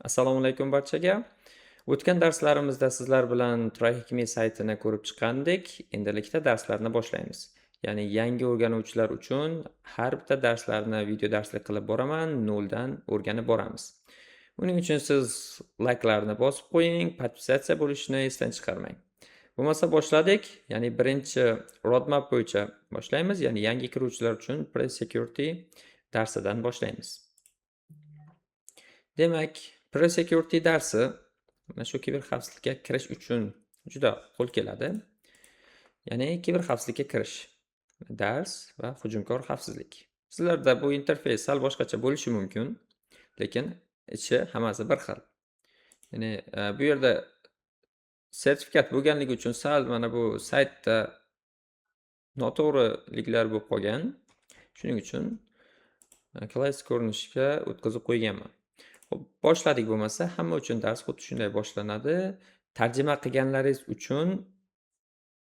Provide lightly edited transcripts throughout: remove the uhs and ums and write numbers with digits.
Assalomu alaykum barchaga. O'tgan darslarimizda sizlar bilan Trahikmi saytini ko'rib chiqqandik. Endilikda darslarni boshlaymiz. Ya'ni yangi o'rganuvchilar uchun har bitta darslarni video darslik qilib boraman, noldan o'rganib boramiz. Buning uchun siz layklarni bosib qo'ying, podpisatsiya bo'lishni esdan chiqarmang. Bo'lmasa boshladik. Ya'ni birinchi roadmap bo'yicha boshlaymiz. Ya'ni yangi kiruvchilar uchun Pre-Security darsidan boshlaymiz. Demak, Pre-Security darsi mana shu kiberxavfsizlikka kirish uchun juda qo'l keladi. Ya'ni kiberxavfsizlikka kirish, dars va hujumkor xavfsizlik. Sizlarda bu interfeys sal boshqacha bo'lishi mumkin, lekin ichi hammasi bir xil. Ya'ni bu yerda sertifikat bo'lganligi uchun sal mana bu saytda noto'g'riliklar bo'lib qolgan. Shuning uchun klassik ko'rinishga o'tkazib qo'yganman. Xo'p, boshladik bo'lmasa, hamma uchun dars xuddi shunday boshlanadi. Tarjima qilganlaringiz uchun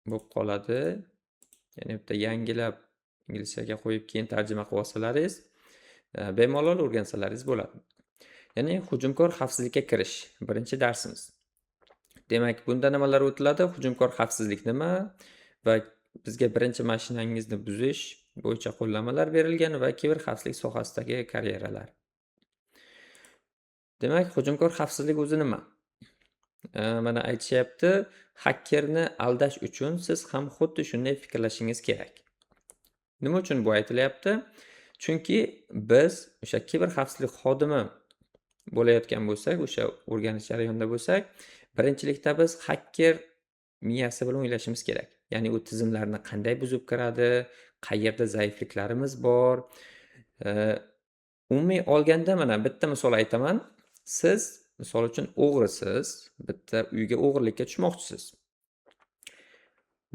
bo'lib qoladi. Ya'ni bitta yangilab inglizchaga qo'yib keyin tarjima qilib olsalaringiz, bemalol o'rgansalaringiz bo'ladi. Ya'ni hujumkor xavfsizlikka kirish birinchi darsimiz. Demak, bunda nimalar o'tiladi? Hujumkor xavfsizlik nima va bizga birinchi mashinangizni buzish bo'yicha qo'llanmalar berilgan va kiberxavfsizlik sohasidagi karyeralar. Demak, hujumkor xavfsizlik o'zi nima? Mana aytishyapti, hakkerni aldash uchun siz ham xuddi shunday fikrlashingiz kerak. Nima uchun bu aytilyapti? Chunki biz o'sha kiberxavfsizlik xodimi bo'layotgan bo'lsak, o'sha o'rganish jarayonida bo'lsak, birinchilikda biz hakker miyasi bilan o'ylashimiz kerak. Ya'ni u tizimlarni qanday buzib kiradi, qayerda zaifliklarimiz bor. Umumiy olganda mana bitta misol aytaman. Siz misol uchun o'g'risiz, bitta uyga o'g'irlikka tushmoqchisiz.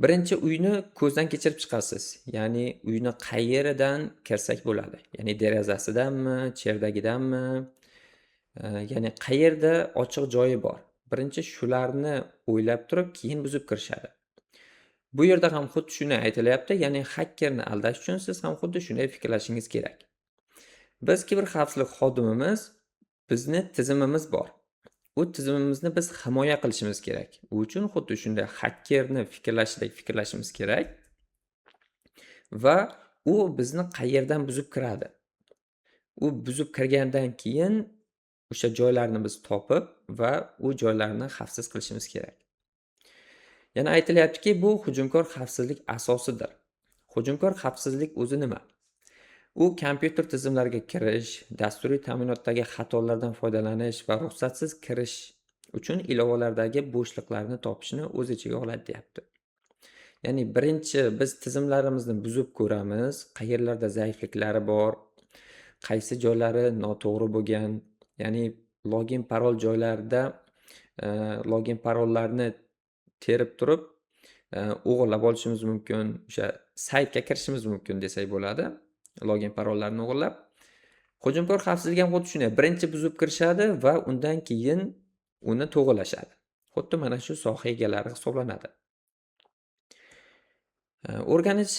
Birinchi uyni ko'zdan kechirib chiqasiz. Ya'ni uyni qayeridan kirsak bo'ladi. Ya'ni derazasidanmi, cherdagidanmi, ya'ni qayerda ochiq joyi bor. Birinchi shularni o'ylab turib, keyin buzib kirishadi. Bu yerda ham xuddi shuni aytilyapti, ya'ni hakkerni aldash uchun siz ham xuddi shunday fikrlashingiz kerak. Biz kiberxavfsizlik xodimimiz, bizni tizimimiz bor. U tizimimizni biz himoya qilishimiz kerak. U uchun xuddi shunday hakkerni fikrlashdek fikrlashimiz kerak va u bizni qayerdan buzib kiradi. U buzib kirgandan keyin o'sha joylarni biz topib va u joylarni xavfsiz qilishimiz kerak. Yana aytilyaptiki, bu hujumkor xavfsizlik asosidir. Hujumkor xavfsizlik o'zi nima? U kompyuter tizimlariga kirish, dasturiy ta'minotdagi xatolardan foydalanish va ruxsatsiz kirish uchun ilovalardagi bo'shliqlarni topishni o'z ichiga oladi deyapti. Ya'ni birinchi biz tizimlarimizni buzib ko'ramiz, qayerlarda zaifliklari bor, qaysi joylari noto'g'ri bo'lgan, ya'ni login parol joylarida login parollarni terib turib o'g'irlab olishimiz mumkin, o'sha saytga kirishimiz mumkin desak bo'ladi. Login parollarni o'g'irlab. Hujumkor xavfsizlik ham xuddi shunday. Birinchi buzib kirishadi va undan keyin uni to'g'irlashadi. Xuddi mana shu soha egalari hisoblanadi. O'rganish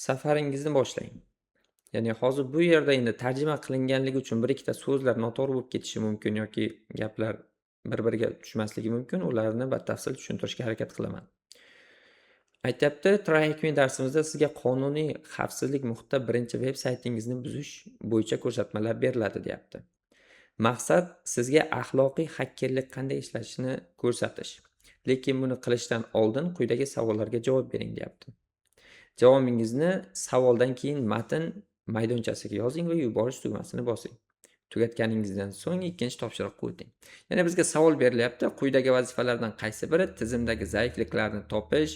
safaringizni boshlang. Ya'ni hozir bu yerda endi tarjima qilinganligi uchun bir ikkita so'zlar noto'g'ri bo'lib ketishi mumkin yoki gaplar bir-biriga tushmasligi mumkin. Ularni batafsil tushuntirishga harakat qilaman. Aytyapti, Trahikmi darsimizda sizga qonuniy xavfsizlik muhitida birinchi veb saytingizni buzish bo'yicha ko'rsatmalar beriladi, deyapti. Maqsad sizga axloqiy hakkerlik qanday ishlashini ko'rsatish. Lekin buni qilishdan oldin quyidagi savollarga javob bering, deyapti. Javobingizni savoldan keyin matn maydonchasiga yozing va yuborish tugmasini bosing. Tugatganingizdan so'ng ikkinchi topshiriqqa o'ting. Yana bizga savol berilyapti. Quyidagi vazifalardan qaysi biri tizimdagi zaifliklarni topish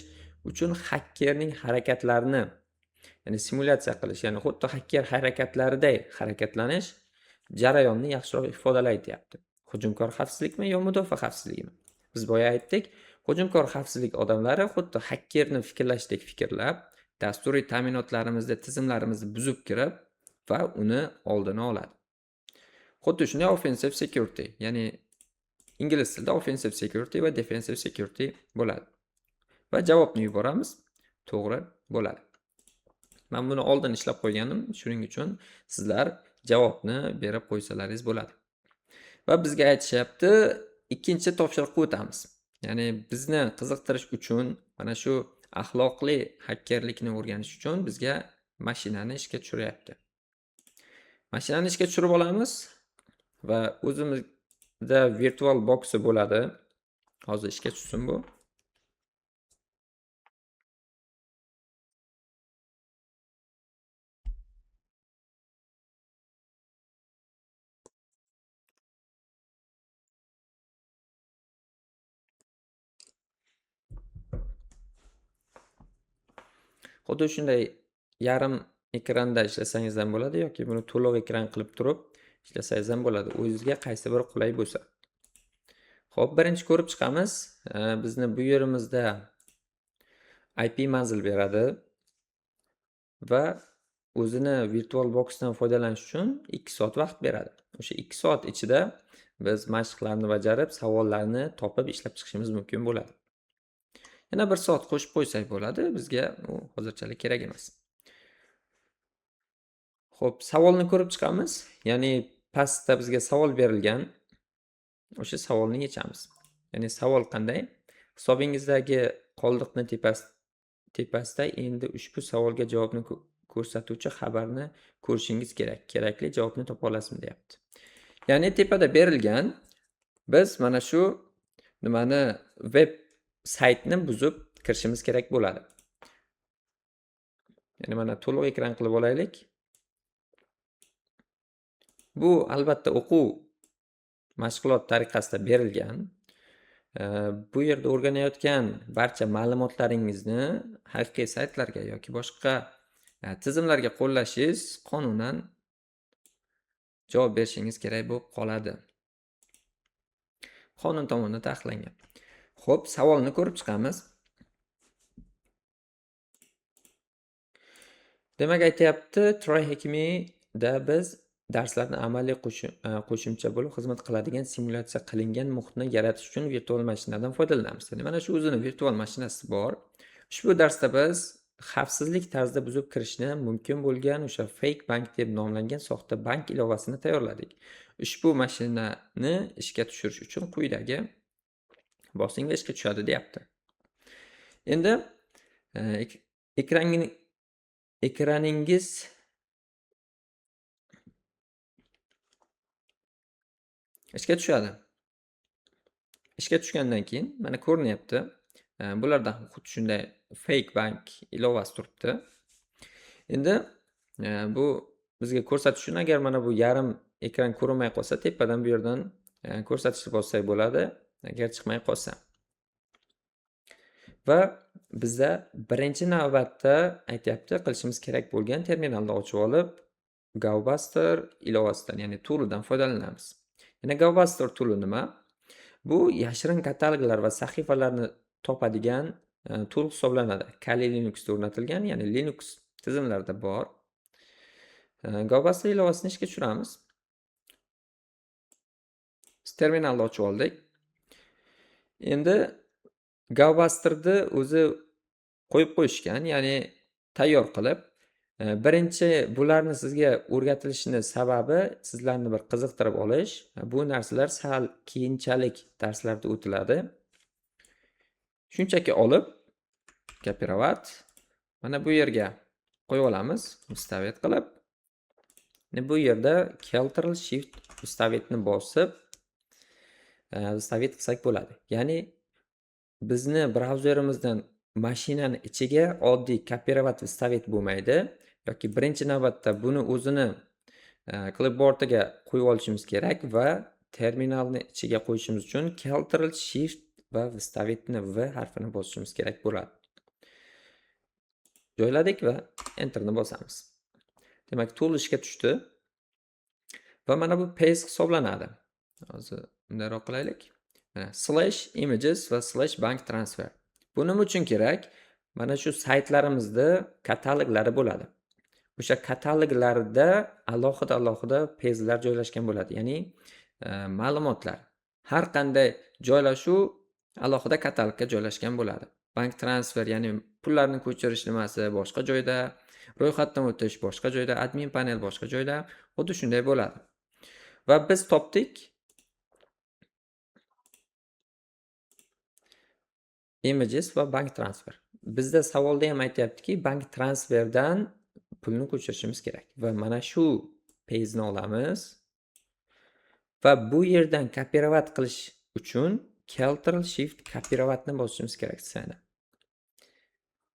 uchun hakkerning harakatlarini, ya'ni simulyatsiya qilish, ya'ni xuddi hakker harakatlaridek harakatlanish jarayonni yaxshiroq ifodalaydi, deyapti. Hujumkor xavfsizlikmi yo mudofaa xavfsizligimi? Biz boya aytdik, hujumkor xavfsizlik odamlari xuddi hakkerni fikrlashdek fikrlab, dasturiy ta'minotlarimizda tizimlarimizni buzib kirib va uni oldini oladi. Xuddi shunday offensive security, ya'ni ingliz tilida offensive security va defensive security bo'ladi. Va javobni yuboramiz, to'g'ri bo'ladi. Men buni oldin ishlab qo'yganim, shuning uchun sizlar javobni berib qo'ysalaringiz bo'ladi. Va bizga aytishyapti, ikkinchi topshiriqqa o'tamiz. Ya'ni bizni qiziqtirish uchun mana shu axloqli hakkerlikni o'rganish uchun bizga mashinani ishga tushiryapti. Mashinani ishga tushirib olamiz va o'zimizda virtual boxi bo'ladi. Hozir ishga tushsin bu. Xuddi shunday yarim ekranda ishlasangiz ham bo'ladi yoki buni to'liq ekran qilib turib ishlasangiz ham bo'ladi. O'zingizga qaysi biri qulay bo'lsa. Xo'p, birinchi ko'rib chiqamiz. Bizni bu yerimizda IP manzil beradi va o'zini virtual boxdan foydalanish uchun 2 soat vaqt beradi. O'sha 2 soat ichida biz mashqlarni bajarib, savollarni topib ishlab chiqishimiz mumkin bo'ladi. Yana 1 soat qo'shib qo'ysak bo'ladi. Bizga u hozirchalik kerak emas. Xo'p, savolni ko'rib chiqamiz. Ya'ni pastda bizga savol berilgan. O'sha savolni yechamiz. Ya'ni savol qanday? Hisobingizdagi qoldiqni tepasida endi ushbu savolga javobni ko'rsatuvchi xabarni ko'rishingiz kerak. Kerakli javobni topa olasizmi deyapti. Ya'ni tepada berilgan, biz mana shu nimani web saytni buzib kirishimiz kerak bo'ladi. Ya'ni mana to'liq ekran qilib olaylik. Bu albatta o'quv mashg'ulot tariqasida berilgan. Bu yerda o'rganayotgan barcha ma'lumotlaringizni haqiqiy saytlarga yoki boshqa tizimlarga qo'llashingiz qonunan javob berishingiz kerak bo'lib qoladi. Qonun tomonidan taqiqlangan. Xo'p, savolni ko'rib chiqamiz. Demak, aytayapti, Try Hakimi-da biz darslarni amaliy qo'shimcha bo'lib xizmat qiladigan simulyatsiya qilingan muhitni yaratish uchun virtual mashinadan foydalanamiz. Ya'ni mana shu o'zini virtual mashinasi bor. Ushbu darsda biz xavfsizlik tarzda buzib kirishni mumkin bo'lgan o'sha fake bank deb nomlangan soxta bank ilovasini tayyorladik. Ushbu mashinani ishga tushirish uchun quyidagi bosing va ishga tushadi deyapti. Endi ekraningiz ishga tushadi. Ishga tushgandan keyin mana ko'rinyapti. Bulardan xuddi shunday fake bank ilovasi turibdi. Endi bu bizga ko'rsatish uchun agar mana bu yarim ekran ko'rinmay qolsa, tepadan bu yerdan ko'rsatishni bossak bo'ladi, agar chiqmay qolsa. Va bizda birinchi navbatda aytayapti, qilishimiz kerak bo'lgan terminalni ochib olib, GoBuster ilovasidan, ya'ni tool'idan foydalanamiz. Yana GoBuster tool'i nima? Bu yashirin kataloglar va sahifalarni topadigan tool hisoblanadi. Kali Linuxda o'rnatilgan, ya'ni Linux tizimlarida bor. GoBuster ilovasini ishga tushiramiz. Biz terminalni ochib oldik. Endi GoBuster'ni o'zi qo'yib qo'yishgan, ya'ni tayyor qilib, birinchi bularni sizga o'rgatilishini sababi sizlarni bir qiziqtirib olish. Bu narsalar sal keyinchalik darslarda o'tiladi. Shunchaki olib, kopirovat mana bu yerga qo'yib olamiz, вставить qilib. Bu yerda Ctrl Shift вставitni bosib вставить qilsak bo'ladi. Ya'ni bizni brauzerimizdan mashinani ichiga oddiy kopirovat вставить bo'lmaydi. Yoki birinchi navbatda buni o'zini clipboard'iga qo'yib olishimiz kerak va terminalni ichiga qo'yishimiz uchun Ctrl Shift va вставitni V harfini bosishimiz kerak bo'ladi. Joyladik va Enterni bosamiz. Demak, tool ishga tushdi. Va mana bu paste hisoblanadi. Hozir bundayroq qilaylik. Mana /images va /bank transfer. Bu nima uchun kerak? Mana shu saytlarimizda kataloglari bo'ladi. O'sha kataloglarda alohida page'lar joylashgan bo'ladi. Ya'ni ma'lumotlar har qanday joylashuv alohida katalogga joylashgan bo'ladi. Bank transfer, ya'ni pullarni ko'chirish nimasi boshqa joyda, ro'yxatdan o'tish boshqa joyda, admin panel boshqa joyda, xuddi shunday bo'ladi. Va biz topdik images va bank transfer. Bizda savolda ham aytyaptiki, bank transferdan pulni ko'chirishimiz kerak. Va mana shu pejni olamiz va bu yerdan kopirovat qilish uchun Ctrl Shift kopirovatni bosishimiz kerak sizani.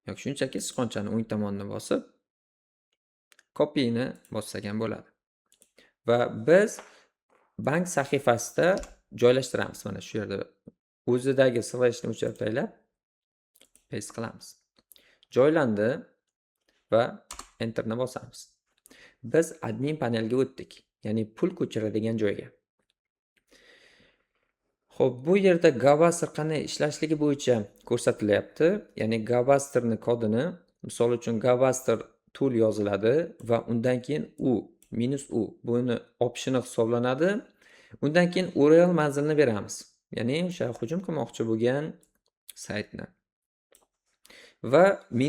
Yoki shunchaki sichqonchani o'ng tomonini bosib copy'ni bossak ham bo'ladi. Va biz bank sahifasida joylashtiramiz. Mana shu yerda o'zidagi slashni o'chirib tashlab paste qilamiz. Joylandi va enterni bosamiz. Biz admin panelga o'tdik, ya'ni pul ko'chiradigan joyga. Xo'p, bu yerda Gavaster qanday ishlashligi bo'yicha ko'rsatilyapti. Ya'ni Gavasterning kodini, misol uchun Gavaster tool yoziladi va undan keyin -u buni optioni hisoblanadi. Undan keyin URL manzilini beramiz. Ya'ni o'sha hujum qilmoqchi bo'lgan saytni. Va -v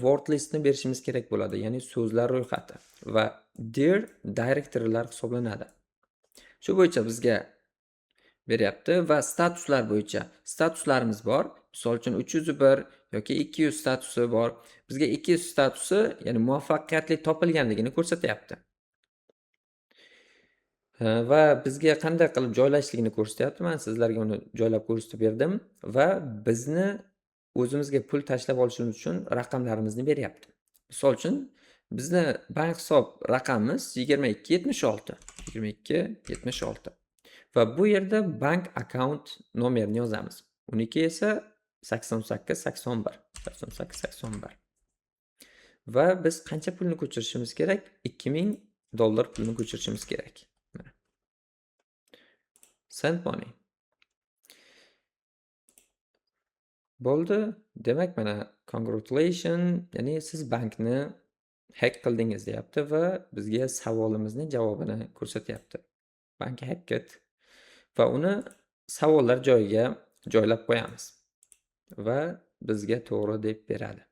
word listni berishimiz kerak bo'ladi, ya'ni so'zlar ro'yxati va dir directorylar hisoblanadi. Shu bo'yicha bizga beryapti va statuslar bo'yicha statuslarimiz bor. Misol uchun 301 yoki 200 statusi bor. Bizga 200 statusi, ya'ni muvaffaqiyatli topilganligini ko'rsatyapti. Va bizga qanday qilib joylashligini ko'rsatyapti. Men sizlarga uni joylab ko'rsatib berdim va bizni o'zimizga pul tashlab olishimiz uchun raqamlarimizni beryapti. Misol uchun bizni bank hisob raqamimiz 2276. Va bu yerda bank account nomerini yozamiz. Uniki esa 8881. Va biz qancha pulni ko'chirishimiz kerak? $2000 pulni ko'chirishimiz kerak. Send money. Bo'ldi. Demak, mana congratulations, ya'ni siz bankni hack qildingiz deyapti va bizga savolimizning javobini ko'rsatyapti. Bank hacked va uni savollar joyiga joylab qo'yamiz va bizga to'g'ri deb beradi.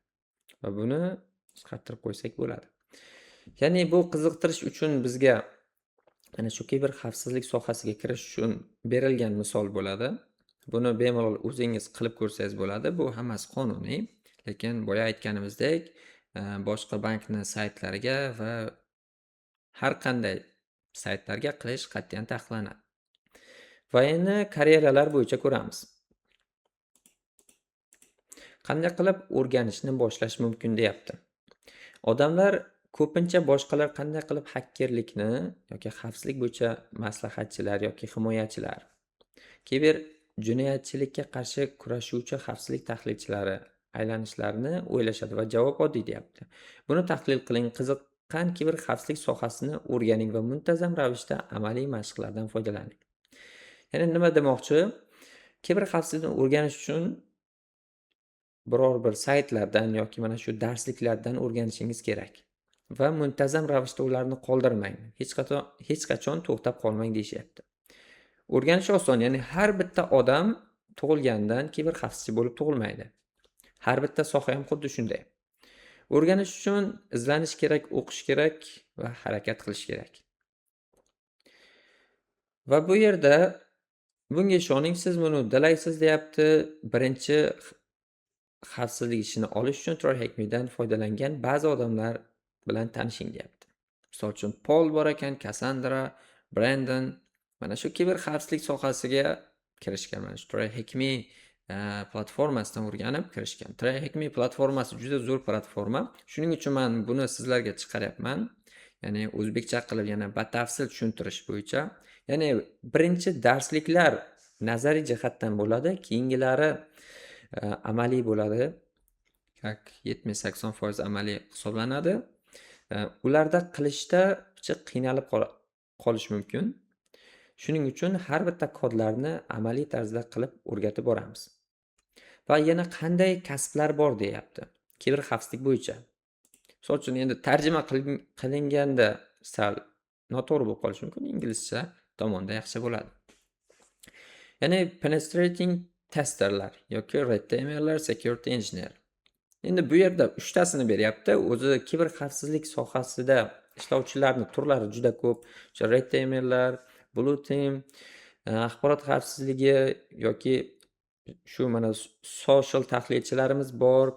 Va buni chiqartirib qo'ysak bo'ladi. Ya'ni bu qiziqtirish uchun bizga mana shu kiber xavfsizlik sohasiga kirish uchun berilgan misol bo'ladi. Buni bemalol o'zingiz qilib ko'rsangiz bo'ladi. Bu hammasi qonuniy, lekin boya aytganimizdek, boshqa bankning saytlariga va har qanday saytlarga qilish qat'iyan taqiqlanadi. Va endi karyeralar bo'yicha ko'ramiz. Qanday qilib o'rganishni boshlash mumkin deyapti. Odamlar ko'pincha boshqalar qanday qilib hakkerlikni yoki xavfsizlik bo'yicha maslahatchilar yoki himoyachilar, kiber jinoyatchilikka qarshi kurashuvchi xavfsizlik tahlilchilari aylanishlarini o'ylashadi va javob oddiy deyapti. Buni tahlil qiling, qiziqqan kiber xavfsizlik sohasini o'rganing va muntazam ravishda amaliy mashqlardan foydalaning. Ya'ni nima demoqchi? Kiber xavfsizlikni o'rganish uchun biror bir saytlardan yoki mana shu darsliklardan o'rganishingiz kerak va muntazam ravishda ularni qoldirmang. Hech qachon to'xtab qolmang deyishyapti. O'rganish oson, ya'ni har bitta odam tug'ilgandan kiber xavfsizchi bo'lib tug'ilmaydi. Har bitta soha ham xuddi shunday. O'rganish uchun izlanish kerak, o'qish kerak va harakat qilish kerak. Va bu yerda bunga ishoning, siz buni uddalaysiz deyapti. Birinchi xavfsizlik ishini olish uchun TryHackMedan foydalangan ba'zi odamlar bilan tanishing deyapti. Misol uchun Paul bor ekan, Cassandra, Brandon, mana shu kiber xavfsizlik sohasiga kirishgan. Mana shu TryHackMe platformasidan o'rganib kirishgan. TryHackMe platformasi juda zo'r platforma. Shuning uchun men buni sizlarga chiqaryapman. Ya'ni o'zbekcha qilib yana batafsil tushuntirish bo'yicha. Ya'ni birinchi darsliklar nazariy jihatdan bo'ladi, keyingilari amaliy bo'ladi. 70-80% amaliy hisoblanadi. Ularda qilishda qiynalib qolish mumkin. Shuning uchun har bitta kodlarni amaliy tarzda qilib o'rgatib boramiz. Va yana qanday kasblar bor deyapti kiber xavfsizlik bo'yicha. Misol uchun endi tarjima qilinganda sal noto'g'ri bo'lib qolishi mumkin, inglizcha tomonda yaxshi bo'ladi. Ya'ni penetrating testerlar yoki red teamerlar, security engineer. Endi bu yerda 3 tasini beryapti. O'zi kiber xavfsizlik sohasida ishlovchilarning turlari juda ko'p. O'sha red teamerlar, blue team, axborot xavfsizligi yoki shu mana social tahlilchilarimiz bor,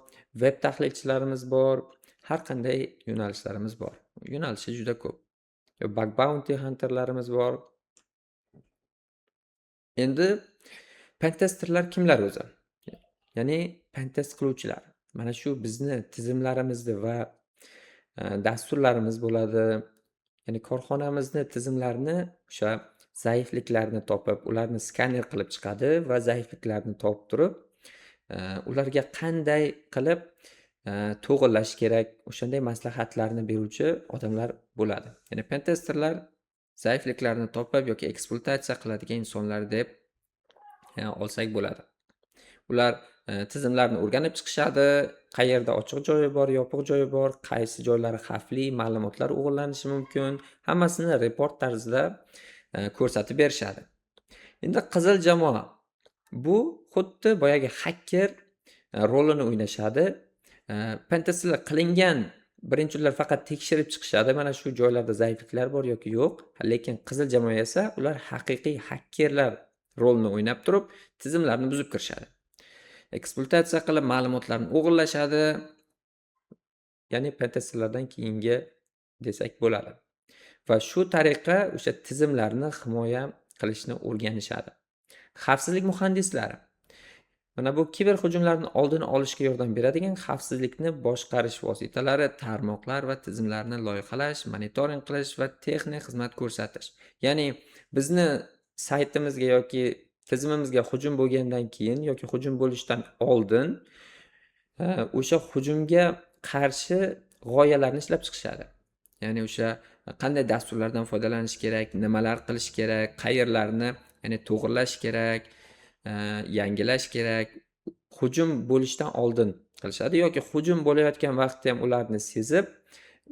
web tahlilchilarimiz bor, har qanday yo'nalishlarimiz bor. Yo'nalishi juda ko'p. Bug bounty hunterlarimiz bor. Endi pentesterlar kimlar o'zi? Ya'ni pentest qiluvchilar. Mana shu bizni tizimlarimizni va dasturlarimiz bo'ladi. Ya'ni korxonamizni tizimlarini o'sha zaifliklarni topib, ularni skaner qilib chiqadi va zaifliklarni topib turib, ularga qanday qilib to'g'irlash kerak, o'shanday maslahatlarni beruvchi odamlar bo'ladi. Ya'ni pentesterlar zaifliklarni topib yoki ekspluatatsiya qiladigan insonlar deb olsak bo'ladi. Ular tizimlarni o'rganib chiqishadi, qayerda ochiq joyi bor, yopiq joyi bor, qaysi joylari xavfli, ma'lumotlar o'g'irlanishi mumkin, hammasini report tarzida ko'rsatib berishadi. Endi qizil jamoa bu xuddi boyagi hacker rolini o'ynashadi. Pentestlar qilingan birinchilar faqat tekshirib chiqishadi, mana shu joylarda zaifliklar bor yoki yo'q. Lekin qizil jamoa esa ular haqiqiy hakkerlar rolini o'ynab turib, tizimlarni buzib kirishadi. Ekspluatatsiya qilib ma'lumotlarni o'g'irlashadi. Ya'ni pentesterlardan keyingi desak bo'ladi. Va shu tariqa o'sha tizimlarni himoya qilishni o'rganishadi. Xavfsizlik muhandislari. Mana bu kiber hujumlarning oldini olishga yordam beradigan xavfsizlikni boshqarish vositalari, tarmoqlar va tizimlarni loyihalash, monitoring qilish va texnik xizmat ko'rsatish. Ya'ni bizni saytimizga yoki tizimimizga hujum bo'lgandan keyin yoki hujum bo'lishdan oldin o'sha hujumga qarshi g'oyalarni ishlab chiqishadi. Ya'ni o'sha qanday dasturlardan foydalanish kerak, nimalar qilish kerak, qayerlarni ya'ni to'g'irlash kerak, yangilash kerak. Hujum bo'lishdan oldin qilishadi yoki hujum bo'layotgan vaqtda ham ularni sezib,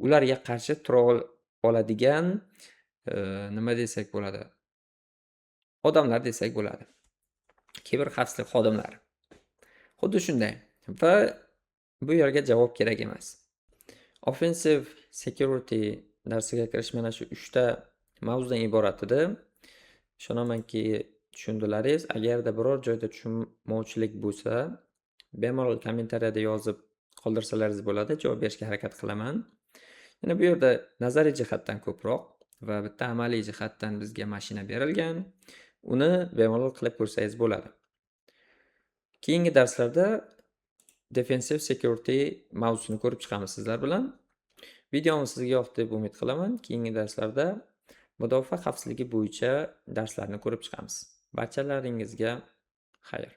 ularga qarshi tura oladigan nima desak bo'ladi? Odamlar desak bo'ladi. Kiber xavfsizlik xodimlari. Xuddi shunday. Va bu yerga javob kerak emas. Offensive security darsiga kirish mana shu 3 ta mavzudan iborat edi. Ishonamanki tushundilaringiz. Agarda biror joyda tushunmovchilik bo'lsa, bemalol kommentariyada yozib qoldirsalaringiz bo'ladi, javob berishga harakat qilaman. Yana bu yerda nazariy jihatdan ko'proq va bitta amaliy jihatdan bizga mashina berilgan. Uni bemalol qilib ko'rsangiz bo'ladi. Keyingi darslarda defensive security mavzusini ko'rib chiqamiz sizlar bilan. Videomiz sizga yoqdi deb umid qilaman. Keyingi darslarda mudofaa xavfsizligi bo'yicha darslarni ko'rib chiqamiz. Barchalaringizga xayr.